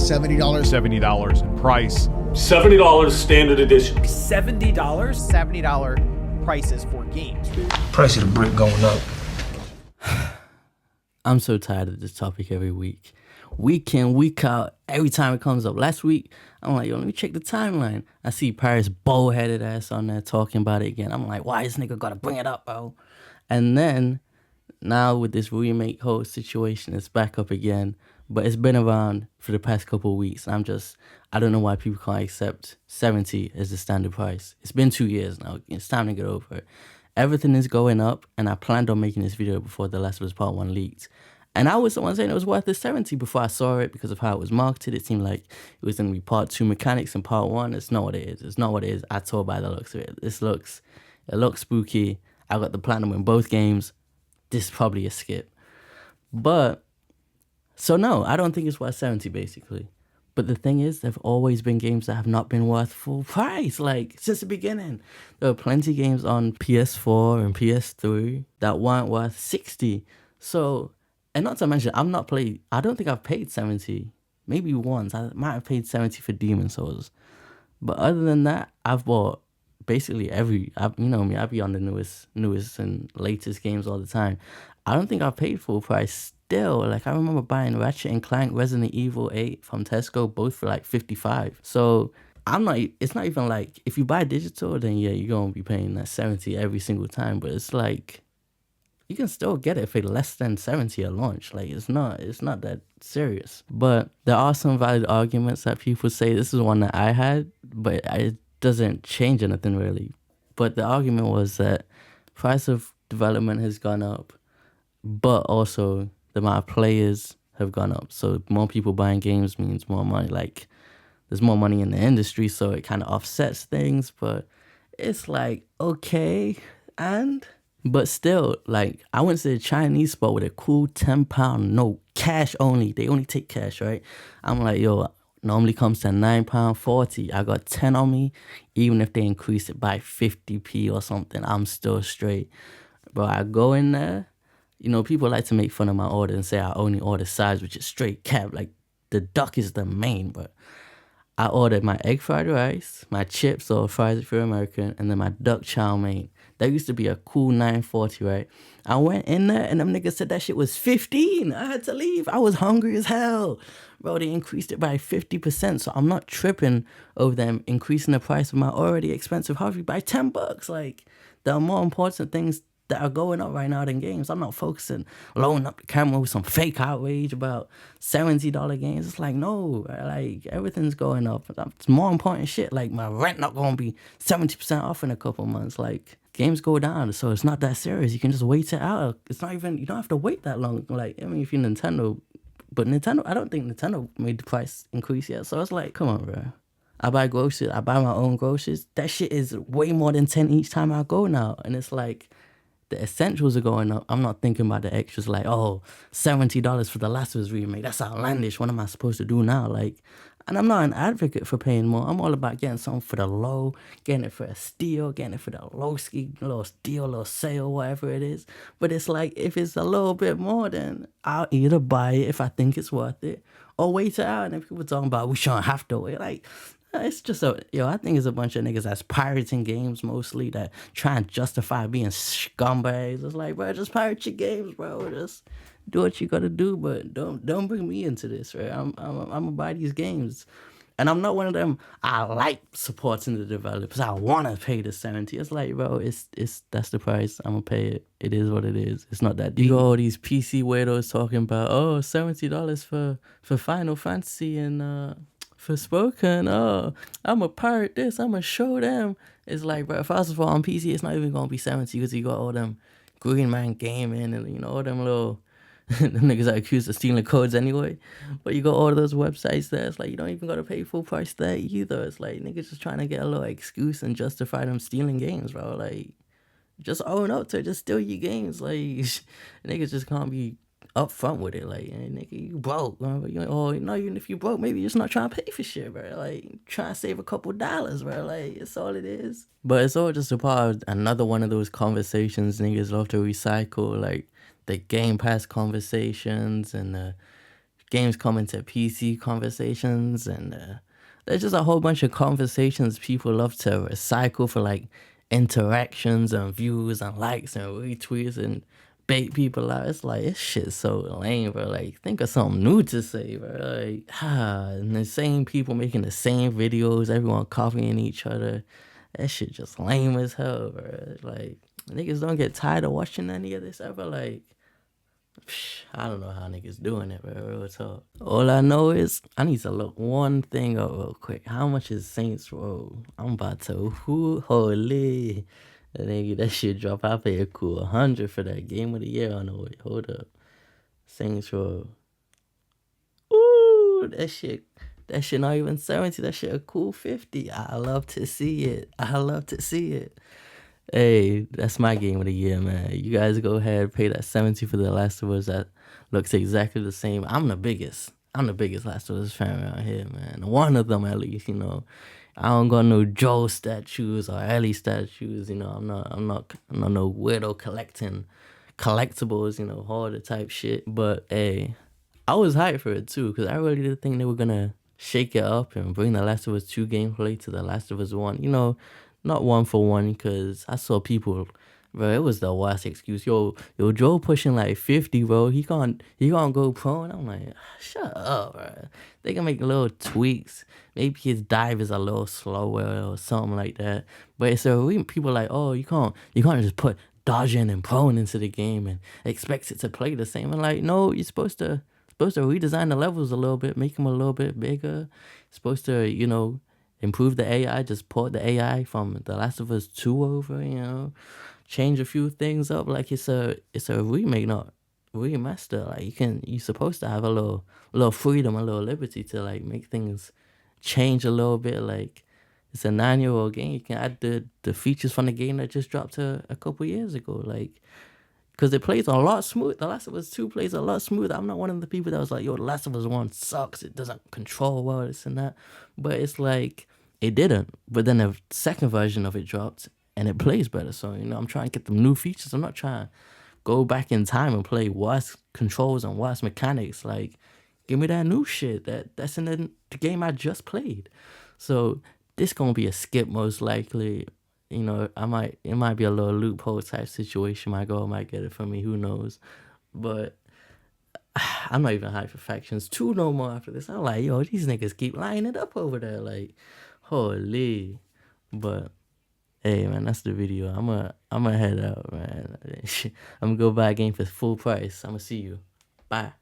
$70 in price. $70 standard edition. $70? $70 prices for games. Price of the brick going up. I'm so tired of this topic every week. Week in, week out, every time it comes up. Last week, I'm like, yo, let me check the timeline. I see Paris bullheaded ass on there talking about it again. I'm like, why this nigga gotta bring it up, bro? And then, now with this remake whole situation, it's back up again. But it's been around for the past couple of weeks. I don't know why people can't accept 70 as the standard price. It's been 2 years now. It's time to get over it. Everything is going up, and I planned on making this video before The Last of Us Part 1 leaked. And I was the one saying it was worth the 70 before I saw it because of how it was marketed. It seemed like it was going to be Part 2 mechanics and Part 1. It's not what it is. It's not what it is at all by the looks of it. It looks spooky. I got the platinum in both games. This is probably a skip. But, so no, I don't think it's worth 70 basically. But the thing is, there have always been games that have not been worth full price, like, since the beginning. There were plenty of games on PS4 and PS3 that weren't worth 60. So, and not to mention, I don't think I've paid 70. Maybe once. I might have paid 70 for Demon's Souls. But other than that, I've bought basically you know me, I be on the newest and latest games all the time. I don't think I've paid full price still. Like, I remember buying Ratchet and Clank Resident Evil 8 from Tesco, both for like 55. So it's not even like, if you buy digital, then yeah, you're going to be paying that 70 every single time. But it's like, you can still get it for less than 70 at launch. Like, it's not that serious. But there are some valid arguments that people say. This is one that I had, but it doesn't change anything really. But the argument was that price of development has gone up, but also the amount of players have gone up. So more people buying games means more money. Like, there's more money in the industry, so it kind of offsets things. But it's like, okay, but still, like, I went to the Chinese spot with a cool £10 note, cash only. They only take cash, right? I'm like, yo, normally comes to £9.40. I got 10 on me. Even if they increase it by 50p or something, I'm still straight. But I go in there. You know, people like to make fun of my order and say I only order sides, which is straight cap. Like, the duck is the main, but I ordered my egg fried rice, my chips or fries if you're American, and then my duck chow mein. That used to be a cool $9.40, right? I went in there and them niggas said that shit was 15. I had to leave. I was hungry as hell. Bro, they increased it by 50%, so I'm not tripping over them increasing the price of my already expensive hobby by $10. Like, there are more important things that are going up right now than games. I'm not focusing, loading up the camera with some fake outrage about $70 games. It's like, no, like, everything's going up. It's more important shit. Like, my rent not going to be 70% off in a couple months. Like, games go down, so it's not that serious. You can just wait it out. It's not even, you don't have to wait that long. Like, I mean, if you're Nintendo, but Nintendo, I don't think Nintendo made the price increase yet. So it's like, come on, bro. I buy groceries. I buy my own groceries. That shit is way more than 10 each time I go now. And it's like, the essentials are going up. I'm not thinking about the extras like, oh, $70 for the Last of Us remake. That's outlandish. What am I supposed to do now? Like, and I'm not an advocate for paying more. I'm all about getting something for the low, getting it for a steal, getting it for the low ski, little steal, little sale, whatever it is. But it's like, if it's a little bit more, then I'll either buy it if I think it's worth it, or wait it out. And if people talking about we shouldn't have to wait, like, it's just I think it's a bunch of niggas that's pirating games mostly that try and justify being scumbags. It's like, bro, just pirate your games, bro. Just do what you gotta do, but don't bring me into this, right? I'm gonna buy these games. And I'm not one of them, I like supporting the developers. I wanna pay the 70. It's like, bro, that's the price. I'm gonna pay it. It is what it is. It's not that deep. You got all these PC weirdos talking about, oh, $70 for Final Fantasy and for Spoken, oh, I'm a pirate this, I'm gonna show them. It's like, bro, first of all, on PC, it's not even gonna be 70 because you got all them Green Man Gaming and, you know, all them little the niggas are accused of stealing codes anyway. But you got all those websites there. It's like, you don't even gotta pay full price there either. It's like, niggas just trying to get a little excuse and justify them stealing games, bro. Like, just own up to it. Just steal your games. Like, niggas just can't be up front with it. Like, hey, nigga, you broke. Or, you know, even if you broke, maybe you're just not trying to pay for shit, bro. Like, trying to save a couple dollars, bro. Like, it's all it is. But it's all just a part of another one of those conversations niggas love to recycle. Like, the Game Pass conversations and games coming to PC conversations, and there's just a whole bunch of conversations people love to recycle for like interactions and views and likes and retweets and bait people out. It's like, this shit's so lame, bro. Like, think of something new to say, bro. Like, and the same people making the same videos, everyone copying each other. That shit just lame as hell, bro. Like, niggas don't get tired of watching any of this ever. Like, I don't know how niggas doing it, bro. Real talk. All I know is I need to look one thing up real quick. How much is Saints Row? I'm about to holy. Nigga, that shit drop. I pay a cool 100 for that game of the year on the way. Hold up. Saints Row. Ooh, that shit not even 70. That shit a cool 50. I love to see it. I love to see it. Hey, that's my game of the year, man. You guys go ahead, pay that 70 for The Last of Us. That looks exactly the same. I'm the biggest Last of Us fan around here, man. One of them at least, you know. I don't got no Joel statues or Ellie statues, you know. I'm not no weirdo collecting collectibles, you know, hoarder type shit. But hey, I was hyped for it too, because I really did think they were gonna shake it up and bring The Last of Us 2 gameplay to The Last of Us 1. You know, not one for one, because I saw people, bro, it was the worst excuse. Yo, Joe pushing like 50, bro. He can't go pro. And I'm like, shut up, bro. They can make little tweaks. Maybe his dive is a little slower or something like that. But it's people are like, oh, you can't just put dodging and prone into the game and expect it to play the same. I'm like, no, you're supposed to redesign the levels a little bit, make them a little bit bigger. Supposed to, you know, improve the AI, just port the AI from The Last of Us 2 over, you know, change a few things up. Like it's a remake, not remaster. Like you're supposed to have a little freedom, a little liberty to like make things change a little bit. Like it's a 9-year-old game. You can add the features from the game that just dropped a couple years ago. Like, because it plays a lot smooth. The Last of Us 2 plays a lot smoother. I'm not one of the people that was like, yo, The Last of Us 1 sucks. It doesn't control well, this and that. But it's like, it didn't. But then the second version of it dropped, and it plays better. So, you know, I'm trying to get them new features. I'm not trying to go back in time and play worse controls and worse mechanics. Like, give me that new shit that's in the game I just played. So, this gonna be a skip most likely. You know, it might be a little loophole type situation. My girl might get it for me, who knows. But I'm not even hyped for Factions 2 no more after this. I'm like, yo, these niggas keep lining it up over there. Like, holy. But hey, man, that's the video. I'm gonna head out, man. I'm gonna go buy a game for full price. I'm gonna see you. Bye.